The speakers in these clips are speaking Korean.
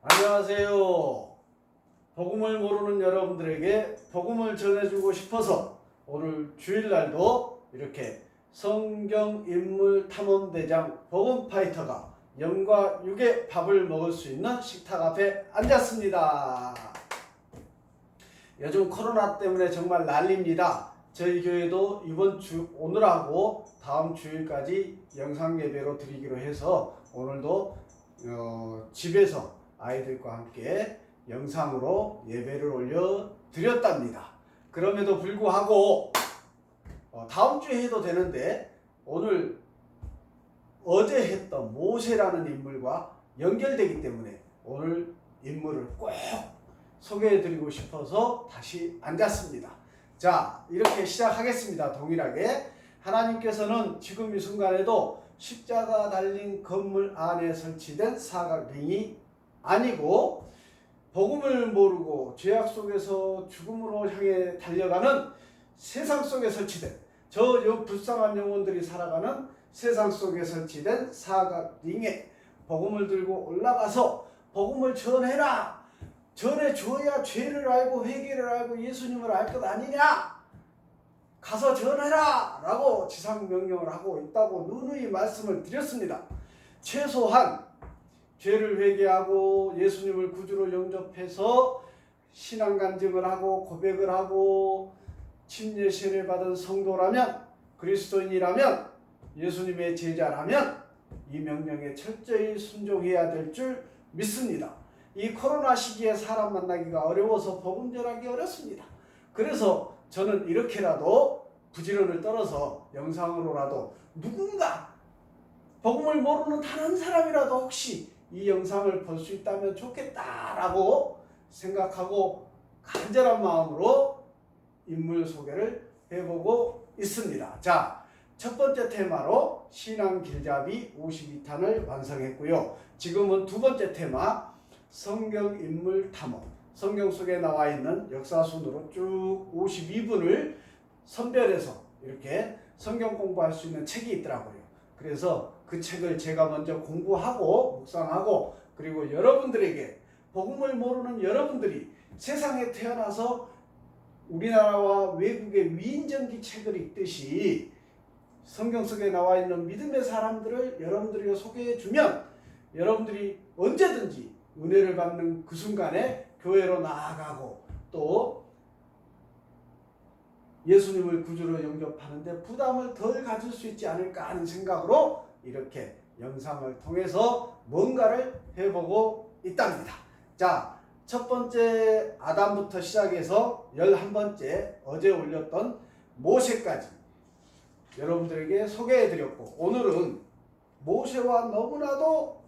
안녕하세요. 복음을 모르는 여러분들에게 복음을 전해주고 싶어서 오늘 주일날도 이렇게 성경인물탐험대장 복음파이터가 영과 육의 밥을 먹을 수 있는 식탁 앞에 앉았습니다. 요즘 코로나 때문에 정말 난립니다. 저희 교회도 이번 주 오늘하고 다음 주일까지 영상 예배로 드리기로 해서 오늘도 집에서 아이들과 함께 영상으로 예배를 올려 드렸답니다. 그럼에도 불구하고 다음 주에 해도 되는데 오늘 어제 했던 모세라는 인물과 연결되기 때문에 오늘 인물을 꼭 소개해 드리고 싶어서 다시 앉았습니다. 자, 이렇게 시작하겠습니다. 동일하게 하나님께서는 지금 이 순간에도 십자가 달린 건물 안에 설치된 사각링이 아니고 복음을 모르고 죄악 속에서 죽음으로 향해 달려가는 세상 속에 설치된 저 불쌍한 영혼들이 살아가는 세상 속에 설치된 사각링에 복음을 들고 올라가서 복음을 전해라. 전해줘야 죄를 알고 회개를 알고 예수님을 알 것 아니냐. 가서 전해라 라고 지상명령을 하고 있다고 누누이 말씀을 드렸습니다. 최소한 죄를 회개하고 예수님을 구주로 영접해서 신앙 간증을 하고 고백을 하고 침례 세례 받은 성도라면 그리스도인이라면 예수님의 제자라면 이 명령에 철저히 순종해야 될 줄 믿습니다. 이 코로나 시기에 사람 만나기가 어려워서 복음 전하기 어렵습니다. 그래서 저는 이렇게라도 부지런을 떨어서 영상으로라도 누군가 복음을 모르는 단 한 사람이라도 혹시 이 영상을 볼 수 있다면 좋겠다라고 생각하고 간절한 마음으로 인물 소개를 해보고 있습니다. 자, 첫 번째 테마로 신앙 길잡이 52탄을 완성했고요. 지금은 두 번째 테마 성경 인물 탐험. 성경 속에 나와 있는 역사순으로 쭉 52분을 선별해서 이렇게 성경 공부할 수 있는 책이 있더라고요. 그래서 그 책을 제가 먼저 공부하고 묵상하고 그리고 여러분들에게 복음을 모르는 여러분들이 세상에 태어나서 우리나라와 외국의 위인전기 책을 읽듯이 성경 속에 나와 있는 믿음의 사람들을 여러분들에게 소개해 주면 여러분들이 언제든지 은혜를 받는 그 순간에 교회로 나아가고 또 예수님을 구주로 영접하는데 부담을 덜 가질 수 있지 않을까 하는 생각으로 이렇게 영상을 통해서 뭔가를 해보고 있답니다. 자, 첫 번째 아담부터 시작해서 11번째 어제 올렸던 모세까지 여러분들에게 소개해드렸고 오늘은 모세와 너무나도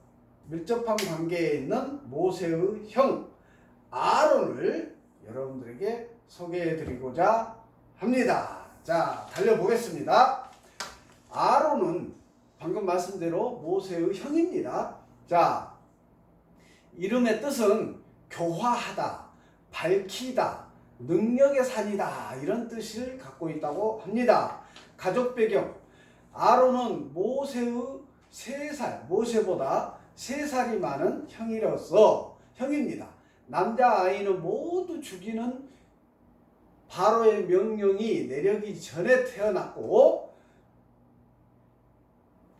밀접한 관계에 있는 모세의 형 아론을 여러분들에게 소개해드리고자 합니다. 자, 달려보겠습니다. 아론은 방금 말씀대로 모세의 형입니다. 자, 이름의 뜻은 교화하다, 밝히다, 능력의 산이다 이런 뜻을 갖고 있다고 합니다. 가족 배경 아론은 모세의 3살, 모세보다 3살이 많은 형입니다. 남자아이는 모두 죽이는 바로의 명령이 내려기 전에 태어났고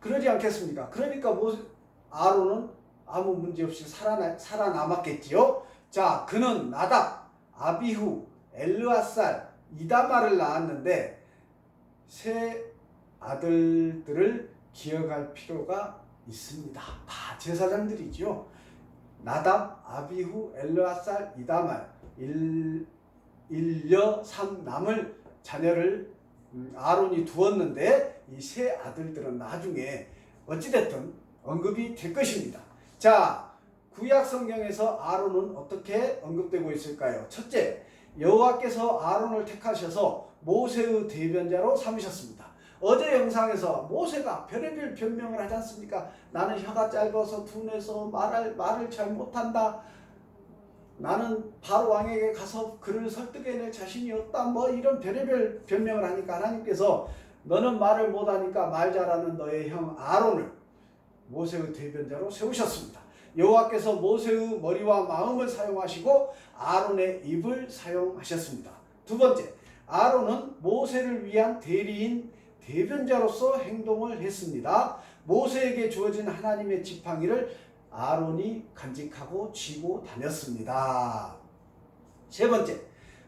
그러지 않겠습니까? 그러니까 아론은 아무 문제 없이 살아남았겠지요. 자, 그는 나답, 아비후, 엘르앗살, 이다말을 낳았는데 세 아들들을 기억할 필요가 있습니다. 다 제사장들이죠. 나답, 아비후, 엘르앗살, 이다말, 일녀 3남을 자녀를 아론이 두었는데 이 세 아들들은 나중에 어찌됐든 언급이 될 것입니다. 자, 구약 성경에서 아론은 어떻게 언급되고 있을까요? 첫째, 여호와께서 아론을 택하셔서 모세의 대변자로 삼으셨습니다. 어제 영상에서 모세가 별의별 변명을 하지 않습니까? 나는 혀가 짧아서 둔해서 말을 잘 못한다. 나는 바로 왕에게 가서 그를 설득해낼 자신이 없다. 뭐 이런 별의별 변명을 하니까 하나님께서 너는 말을 못하니까 말 잘하는 너의 형 아론을 모세의 대변자로 세우셨습니다. 여호와께서 모세의 머리와 마음을 사용하시고 아론의 입을 사용하셨습니다. 두 번째, 아론은 모세를 위한 대리인 대변자로서 행동을 했습니다. 모세에게 주어진 하나님의 지팡이를 아론이 간직하고 쥐고 다녔습니다. 세 번째,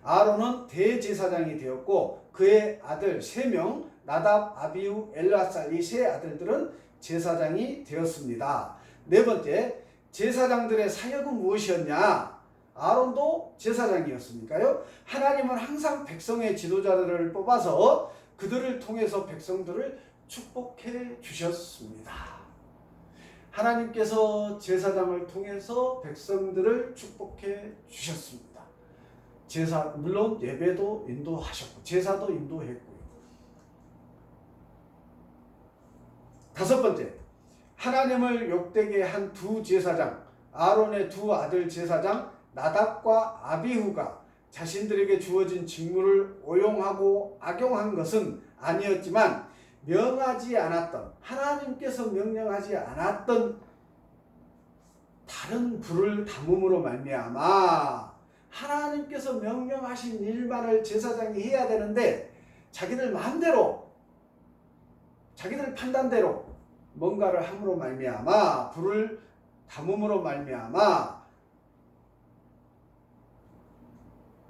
아론은 대제사장이 되었고 그의 아들 3명 나답, 아비후, 엘라살 이 세 아들들은 제사장이 되었습니다. 네 번째, 제사장들의 사역은 무엇이었냐? 아론도 제사장이었으니까요. 하나님은 항상 백성의 지도자들을 뽑아서 그들을 통해서 백성들을 축복해 주셨습니다. 하나님께서 제사장을 통해서 백성들을 축복해 주셨습니다. 물론 예배도 인도하셨고 제사도 인도했고요. 다섯 번째, 하나님을 욕되게 한 두 제사장, 아론의 두 아들 제사장 나답과 아비후가 자신들에게 주어진 직무를 오용하고 악용한 것은 아니었지만 명하지 않았던, 하나님께서 명령하지 않았던 다른 불을 담음으로 말미암아 하나님께서 명령하신 일만을 제사장이 해야 되는데 자기들 마음대로, 자기들 판단대로 뭔가를 함으로 말미암아, 불을 담음으로 말미암아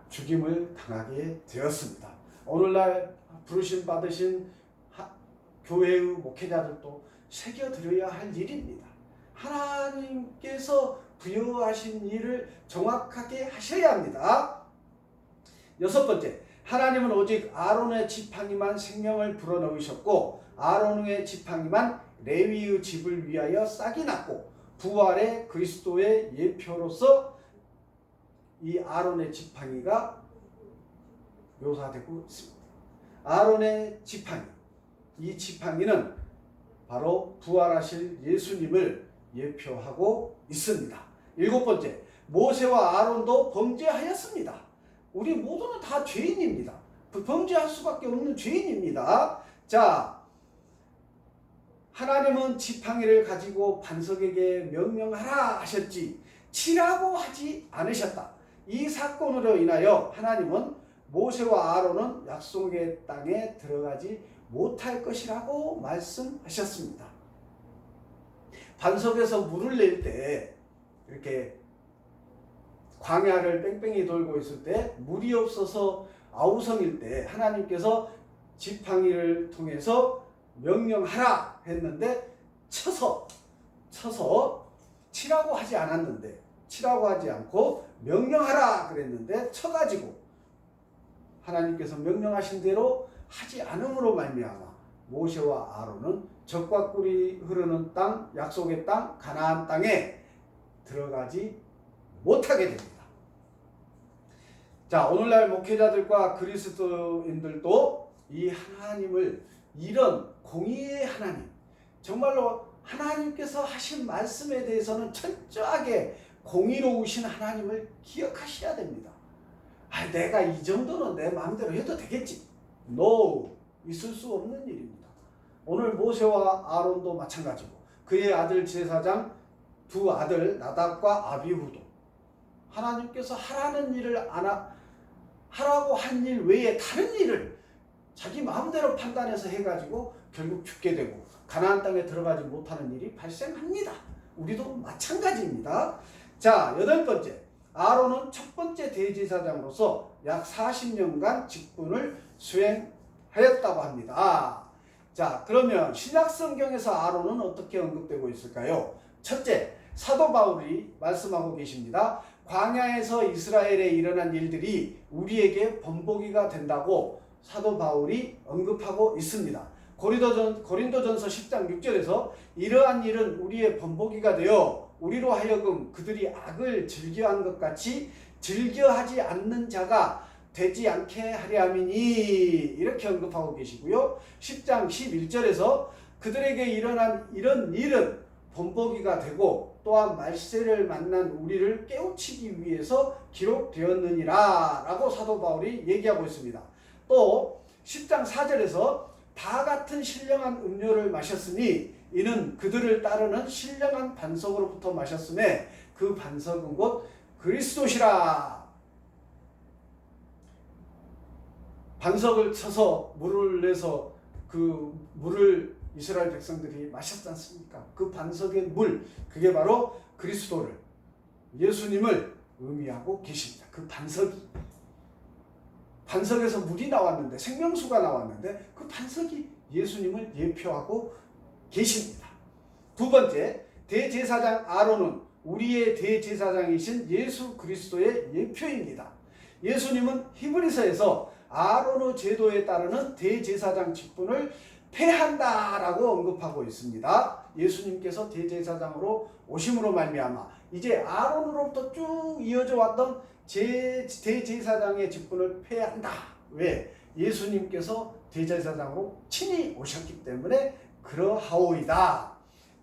죽임을 당하게 되었습니다. 오늘날 부르심 받으신 교회의 목회자들도 새겨드려야 할 일입니다. 하나님께서 부여하신 일을 정확하게 하셔야 합니다. 여섯 번째, 하나님은 오직 아론의 지팡이만 생명을 불어넣으셨고 아론의 지팡이만 레위의 집을 위하여 싹이 났고 부활의 그리스도의 예표로서 이 아론의 지팡이가 묘사되고 있습니다. 아론의 지팡이, 이 지팡이는 바로 부활하실 예수님을 예표하고 있습니다. 일곱 번째, 모세와 아론도 범죄하였습니다. 우리 모두는 다 죄인입니다. 범죄할 수밖에 없는 죄인입니다. 자, 하나님은 지팡이를 가지고 반석에게 명령하라 하셨지 치라고 하지 않으셨다. 이 사건으로 인하여 하나님은 모세와 아론은 약속의 땅에 들어가지 못할 것이라고 말씀하셨습니다. 반석에서 물을 낼 때 이렇게 광야를 뺑뺑이 돌고 있을 때 물이 없어서 아우성일 때 하나님께서 지팡이를 통해서 명령하라 했는데 쳐서 치라고 하지 않았는데, 치라고 하지 않고 명령하라 그랬는데 쳐가지고 하나님께서 명령하신 대로 하지 않음으로 말미암아 모세와 아론은 젖과 꿀이 흐르는 땅, 약속의 땅, 가나안 땅에 들어가지 못하게 됩니다. 자, 오늘날 목회자들과 그리스도인들도 이 하나님을, 이런 공의의 하나님, 정말로 하나님께서 하신 말씀에 대해서는 철저하게 공의로우신 하나님을 기억하셔야 됩니다. 내가 이 정도는 내 마음대로 해도 되겠지. No, 있을 수 없는 일입니다. 오늘 모세와 아론도 마찬가지고 그의 아들 제사장 두 아들 나답과 아비후도 하나님께서 하라는 일을 하라고 한 일 외에 다른 일을 자기 마음대로 판단해서 해가지고 결국 죽게 되고 가나안 땅에 들어가지 못하는 일이 발생합니다. 우리도 마찬가지입니다. 자, 여덟 번째, 아론은 첫 번째 대제사장으로서 약 40년간 직분을 수행하였다고 합니다. 자, 그러면 신약 성경에서 아론은 어떻게 언급되고 있을까요? 첫째, 사도 바울이 말씀하고 계십니다. 광야에서 이스라엘에 일어난 일들이 우리에게 본보기가 된다고 사도 바울이 언급하고 있습니다. 고린도전서 10장 6절에서 이러한 일은 우리의 본보기가 되어 우리로 하여금 그들이 악을 즐겨한 것 같이 즐겨하지 않는 자가 되지 않게 하려 함이니, 이렇게 언급하고 계시고요. 10장 11절에서 그들에게 일어난 이런 일은 본보기가 되고 또한 말세를 만난 우리를 깨우치기 위해서 기록되었느니라 라고 사도 바울이 얘기하고 있습니다. 또 10장 4절에서 다 같은 신령한 음료를 마셨으니 이는 그들을 따르는 신령한 반석으로부터 마셨음에 그 반석은 곧 그리스도시라. 반석을 쳐서 물을 내서 그 물을 이스라엘 백성들이 마셨지 않습니까? 그 반석의 물, 그게 바로 그리스도를, 예수님을 의미하고 계십니다. 그 반석에서 물이 나왔는데, 생명수가 나왔는데 그 반석이 예수님을 예표하고 계십니다. 두 번째, 대제사장 아론은 우리의 대제사장이신 예수 그리스도의 예표입니다. 예수님은 히브리서에서 아론의 제도에 따르는 대제사장 직분을 폐한다라고 언급하고 있습니다. 예수님께서 대제사장으로 오심으로 말미암아 이제 아론으로부터 쭉 이어져 왔던 대제사장의 직분을 폐한다. 왜? 예수님께서 대제사장으로 친히 오셨기 때문에 그러하오이다.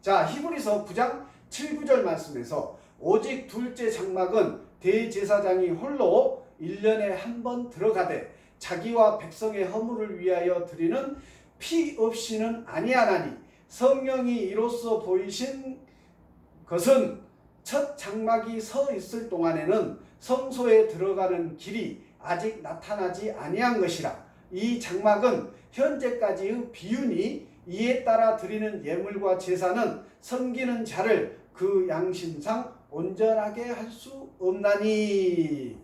자, 히브리서 9장 7, 9절 말씀에서 오직 둘째 장막은 대제사장이 홀로 1년에 한 번 들어가되 자기와 백성의 허물을 위하여 드리는 피 없이는 아니하나니 성령이 이로써 보이신 것은 첫 장막이 서 있을 동안에는 성소에 들어가는 길이 아직 나타나지 아니한 것이라. 이 장막은 현재까지의 비유니 이에 따라 드리는 예물과 제사는 섬기는 자를 그 양심상 온전하게 할 수 없나니.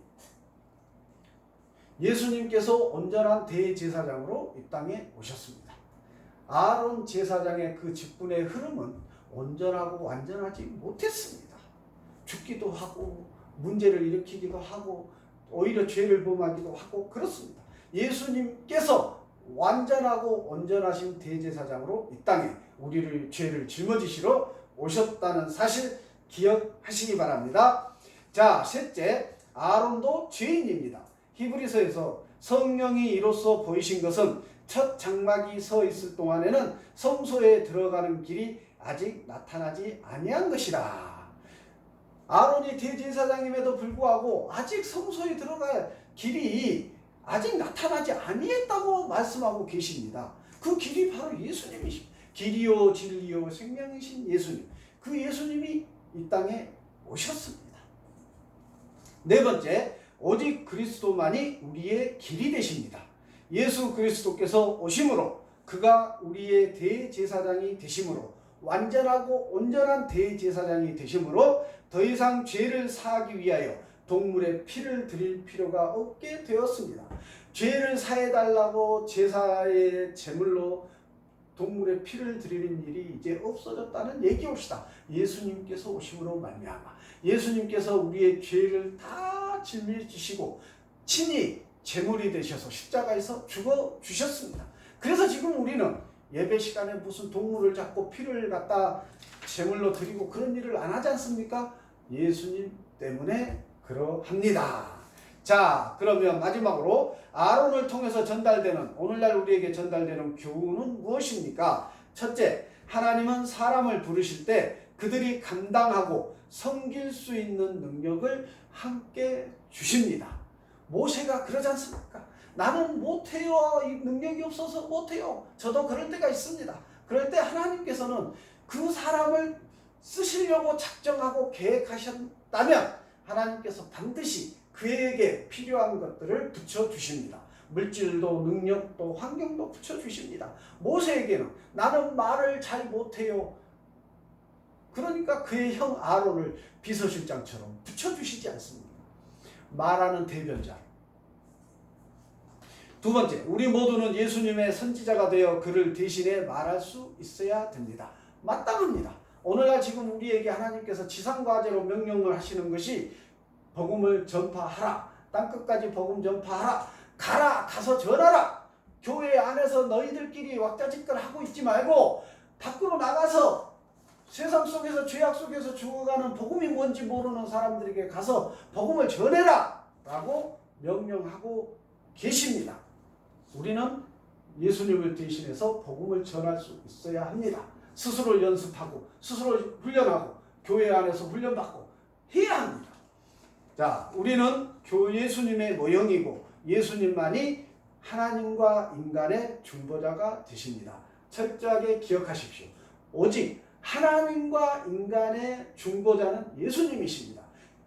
예수님께서 온전한 대제사장으로 이 땅에 오셨습니다. 아론 제사장의 그 직분의 흐름은 온전하고 완전하지 못했습니다. 죽기도 하고 문제를 일으키기도 하고 오히려 죄를 범하기도 하고 그렇습니다. 예수님께서 완전하고 온전하신 대제사장으로 이 땅에 우리를 죄를 짊어지시러 오셨다는 사실 기억하시기 바랍니다. 자, 셋째, 아론도 죄인입니다. 히브리서에서 성령이 이로써 보이신 것은 첫 장막이 서 있을 동안에는 성소에 들어가는 길이 아직 나타나지 아니한 것이라. 아론이 대제사장임에도 불구하고 아직 성소에 들어갈 길이 아직 나타나지 아니했다고 말씀하고 계십니다. 그 길이 바로 예수님이십니다. 길이요 진리요 생명이신 예수님. 그 예수님이 이 땅에 오셨습니다. 네 번째, 오직 그리스도만이 우리의 길이 되십니다. 예수 그리스도께서 오심으로 그가 우리의 대제사장이 되심으로 완전하고 온전한 대제사장이 되심으로 더 이상 죄를 사하기 위하여 동물의 피를 드릴 필요가 없게 되었습니다. 죄를 사해달라고 제사의 제물로 동물의 피를 드리는 일이 이제 없어졌다는 얘기옵시다. 예수님께서 오심으로 말미암아 예수님께서 우리의 죄를 다 짊어지시고 친히 제물이 되셔서 십자가에서 죽어주셨습니다. 그래서 지금 우리는 예배 시간에 무슨 동물을 잡고 피를 갖다 제물로 드리고 그런 일을 안 하지 않습니까? 예수님 때문에 그러합니다. 자, 그러면 마지막으로 아론을 통해서 전달되는, 오늘날 우리에게 전달되는 교훈은 무엇입니까? 첫째, 하나님은 사람을 부르실 때 그들이 감당하고 섬길 수 있는 능력을 함께 주십니다. 모세가 그러지 않습니까? 나는 못해요. 이 능력이 없어서 못해요. 저도 그럴 때가 있습니다. 그럴 때 하나님께서는 그 사람을 쓰시려고 작정하고 계획하셨다면 하나님께서 반드시 그에게 필요한 것들을 붙여주십니다. 물질도 능력도 환경도 붙여주십니다. 모세에게는 나는 말을 잘 못해요. 그러니까 그의 형 아론을 비서실장처럼 붙여주시지 않습니까? 말하는 대변자. 두 번째, 우리 모두는 예수님의 선지자가 되어 그를 대신해 말할 수 있어야 됩니다. 마땅합니다. 오늘날 지금 우리에게 하나님께서 지상과제로 명령을 하시는 것이 복음을 전파하라. 땅끝까지 복음 전파하라. 가라. 가서 전하라. 교회 안에서 너희들끼리 왁자지껄 하고 있지 말고 밖으로 나가서 세상 속에서 죄악 속에서 죽어가는 복음이 뭔지 모르는 사람들에게 가서 복음을 전해라 라고 명령하고 계십니다. 우리는 예수님을 대신해서 복음을 전할 수 있어야 합니다. 스스로 연습하고 스스로 훈련하고 교회 안에서 훈련받고 해야 합니다. 자, 우리는 예수님의 모형이고 예수님만이 하나님과 인간의 중보자가 되십니다. 철저하게 기억하십시오. 오직 하나님과 인간의 중보자는 예수님이십니다.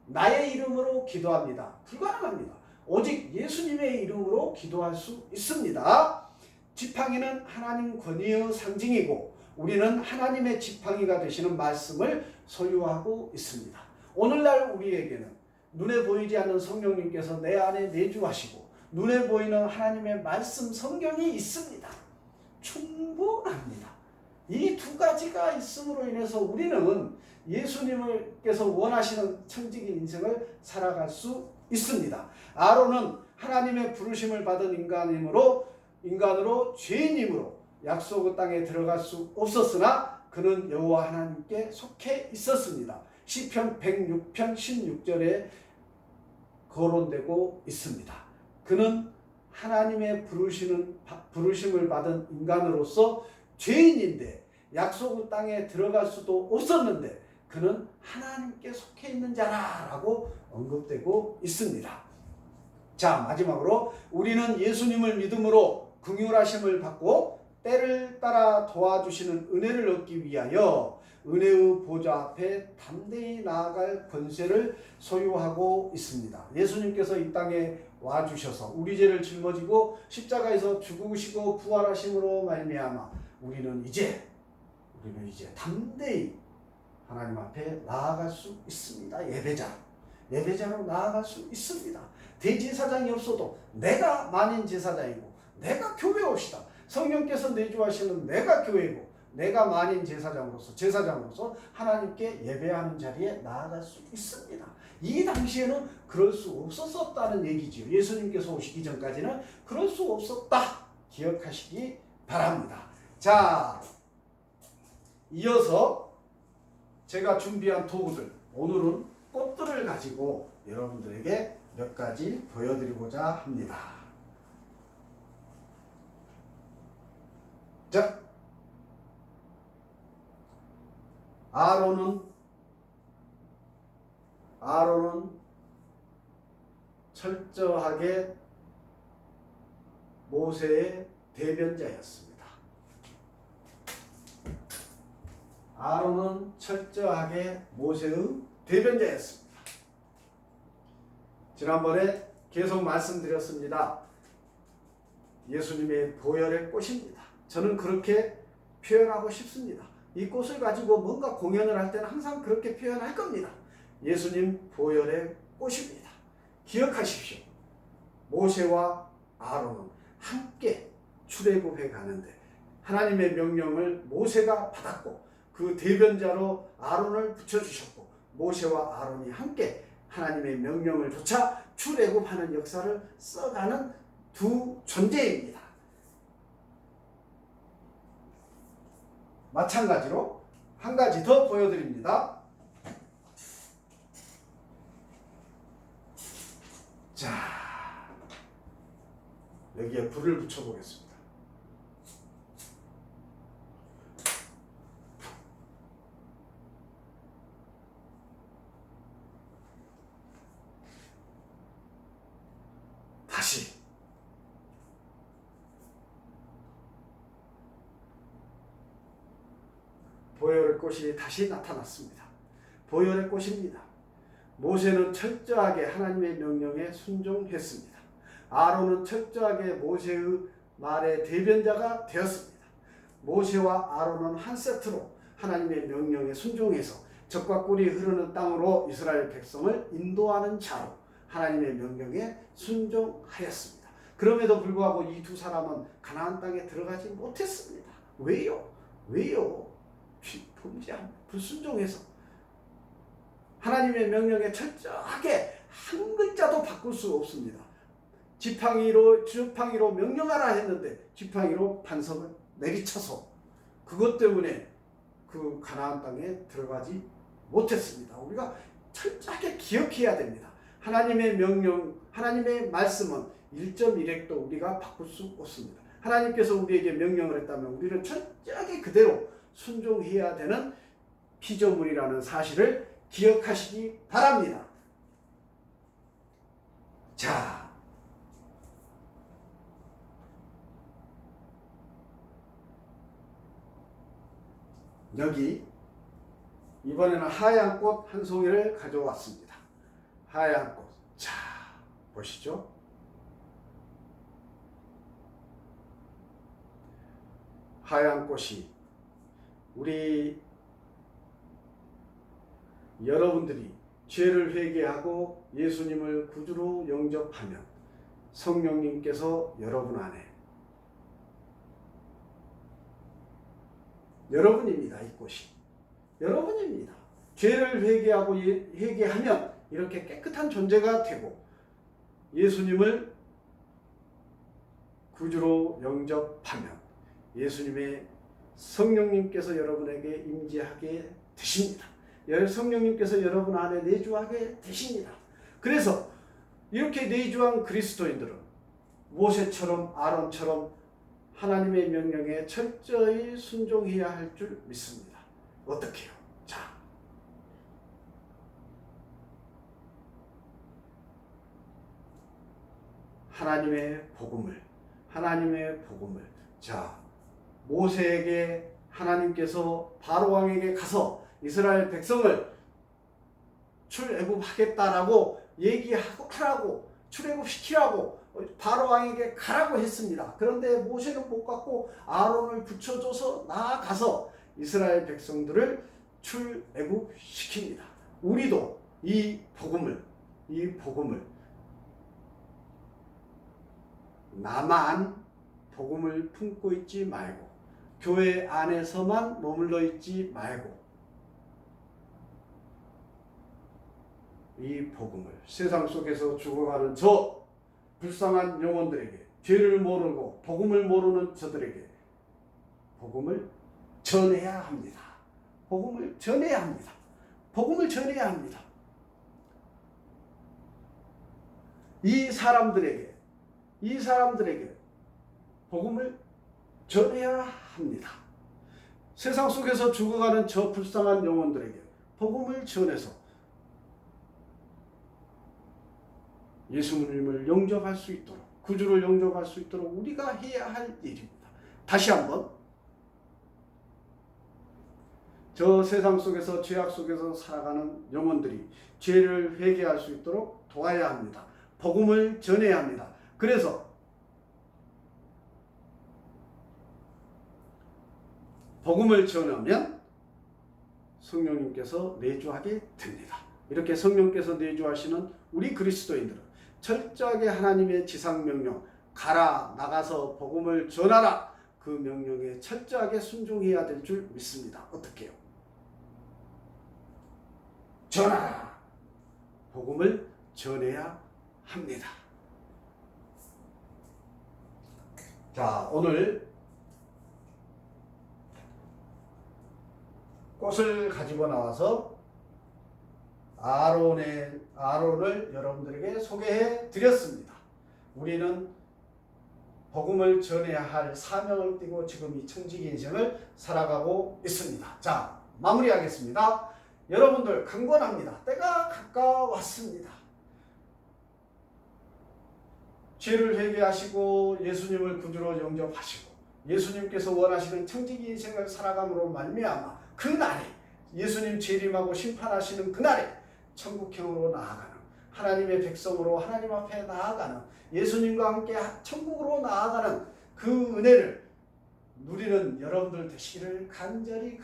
나의 이름으로 기도합니다. 불가능합니다. 오직 예수님의 이름으로 기도할 수 있습니다. 지팡이는 하나님 권위의 상징이고 우리는 하나님의 지팡이가 되시는 말씀을 소유하고 있습니다. 오늘날 우리에게는 눈에 보이지 않는 성령님께서 내 안에 내주하시고 눈에 보이는 하나님의 말씀 성경이 있습니다. 충분합니다. 이 두 가지가 있음으로 인해서 우리는 예수님께서 원하시는 청지기 인생을 살아갈 수 있습니다. 아론은 하나님의 부르심을 받은 인간으로 죄인임으로 약속의 땅에 들어갈 수 없었으나 그는 여호와 하나님께 속해 있었습니다. 시편 106편 16절에 거론되고 있습니다. 그는 하나님의 부르심을 받은 인간으로서 죄인인데 약속의 땅에 들어갈 수도 없었는데 그는 하나님께 속해 있는 자라고 언급되고 있습니다. 자, 마지막으로 우리는 예수님을 믿음으로 긍휼하심을 받고 때를 따라 도와주시는 은혜를 얻기 위하여 은혜의 보좌 앞에 담대히 나아갈 권세를 소유하고 있습니다. 예수님께서 이 땅에 와주셔서 우리 죄를 짊어지고 십자가에서 죽으시고 부활하심으로 말미암아 우리는 이제 담대히 하나님 앞에 나아갈 수 있습니다. 예배자로 나아갈 수 있습니다. 대제사장이 없어도 내가 만인 제사장이고 내가 교회옵시다. 성령께서 내주하시는 내가 교회고 내가 만인 제사장으로서 하나님께 예배하는 자리에 나아갈 수 있습니다. 이 당시에는 그럴 수 없었다는 얘기지요. 예수님께서 오시기 전까지는 그럴 수 없었다. 기억하시기 바랍니다. 자, 이어서 제가 준비한 도구들, 오늘은 꽃들을 가지고 여러분들에게 몇 가지 보여드리고자 합니다. 자, 아론은 철저하게 모세의 대변자였습니다. 아론은 철저하게 모세의 대변자였습니다. 지난번에 계속 말씀드렸습니다. 예수님의 보혈의 꽃입니다. 저는 그렇게 표현하고 싶습니다. 이 꽃을 가지고 뭔가 공연을 할 때는 항상 그렇게 표현할 겁니다. 예수님 보혈의 꽃입니다. 기억하십시오. 모세와 아론은 함께 출애굽해 가는데 하나님의 명령을 모세가 받았고 그 대변자로 아론을 붙여주셨고 모세와 아론이 함께 하나님의 명령을 쫓아 출애굽하는 역사를 써가는 두 존재입니다. 마찬가지로 한 가지 더 보여드립니다. 자, 여기에 불을 붙여보겠습니다. 다시 보혈의 꽃이 다시 나타났습니다. 보혈의 꽃입니다. 모세는 철저하게 하나님의 명령에 순종했습니다. 아론은 철저하게 모세의 말의 대변자가 되었습니다. 모세와 아론은 한 세트로 하나님의 명령에 순종해서 젖과 꿀이 흐르는 땅으로 이스라엘 백성을 인도하는 자로 하나님의 명령에 순종하였습니다. 그럼에도 불구하고 이 두 사람은 가나안 땅에 들어가지 못했습니다. 왜요? 불순종해서 하나님의 명령에 철저하게 한 글자도 바꿀 수 없습니다. 지팡이로 명령하라 했는데 지팡이로 반석을 내리쳐서 그것 때문에 그 가나안 땅에 들어가지 못했습니다. 우리가 철저하게 기억해야 됩니다. 하나님의 명령, 하나님의 말씀은 1.1획도 우리가 바꿀 수 없습니다. 하나님께서 우리에게 명령을 했다면 우리는 철저하게 그대로 순종해야 되는 피조물이라는 사실을 기억하시기 바랍니다. 자, 여기 이번에는 하얀 꽃 한 송이를 가져왔습니다. 하얀 꽃. 자, 보시죠. 하얀 꽃이 우리 여러분들이 죄를 회개하고 예수님을 구주로 영접하면 성령님께서 여러분 안에, 여러분입니다. 이 꽃이 여러분입니다. 죄를 회개하고 회개하면 이렇게 깨끗한 존재가 되고 예수님을 구주로 영접하면 예수님의 성령님께서 여러분에게 임재하게 되십니다. 성령님께서 여러분 안에 내주하게 되십니다. 그래서 이렇게 내주한 그리스도인들은 모세처럼 아론처럼 하나님의 명령에 철저히 순종해야 할 줄 믿습니다. 어떻게요? 자, 하나님의 복음을 자, 모세에게 하나님께서 바로 왕에게 가서 이스라엘 백성을 출애굽하겠다라고 얘기하라고, 출애굽시키라고 바로 왕에게 가라고 했습니다. 그런데 모세는 못 갔고 아론을 붙여줘서 나아가서 이스라엘 백성들을 출애굽시킵니다. 우리도 이 복음을 나만 복음을 품고 있지 말고 교회 안에서만 머물러 있지 말고 이 복음을 세상 속에서 죽어가는 저 불쌍한 영혼들에게, 죄를 모르고 복음을 모르는 저들에게 복음을 전해야 합니다. 복음을 전해야 합니다. 복음을 전해야 합니다. 이 사람들에게 복음을 전해야 합니다. 세상 속에서 죽어가는 저 불쌍한 영혼들에게 복음을 전해서 예수님을 영접할 수 있도록, 구주를 영접할 수 있도록 우리가 해야 할 일입니다. 다시 한번, 저 세상 속에서 죄악 속에서 살아가는 영혼들이 죄를 회개할 수 있도록 도와야 합니다. 복음을 전해야 합니다. 그래서 복음을 전하면 성령님께서 내주하게 됩니다. 이렇게 성령께서 내주하시는 우리 그리스도인들은 철저하게 하나님의 지상명령, 가라, 나가서 복음을 전하라, 그 명령에 철저하게 순종해야 될 줄 믿습니다. 어떻게 해요? 전하라! 복음을 전해야 합니다. 자, 오늘 꽃을 가지고 나와서 아론을 여러분들에게 소개해 드렸습니다. 우리는 복음을 전해야 할 사명을 띠고 지금 이 청지기 인생을 살아가고 있습니다. 자, 마무리하겠습니다. 여러분들 강권합니다. 때가 가까웠습니다. 죄를 회개하시고 예수님을 구주로 영접하시고 예수님께서 원하시는 청지기 인생을 살아감으로 말미암아 그날에 예수님 재림하고 심판하시는 그날에 천국형으로 나아가는, 하나님의 백성으로 하나님 앞에 나아가는, 예수님과 함께 천국으로 나아가는 그 은혜를 누리는 여러분들 되시기를 간절히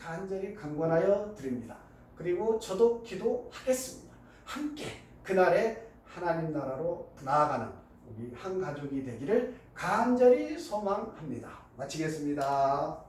강권하여 드립니다. 그리고 저도 기도하겠습니다. 함께 그날에 하나님 나라로 나아가는 우리 한 가족이 되기를 간절히 소망합니다. 마치겠습니다.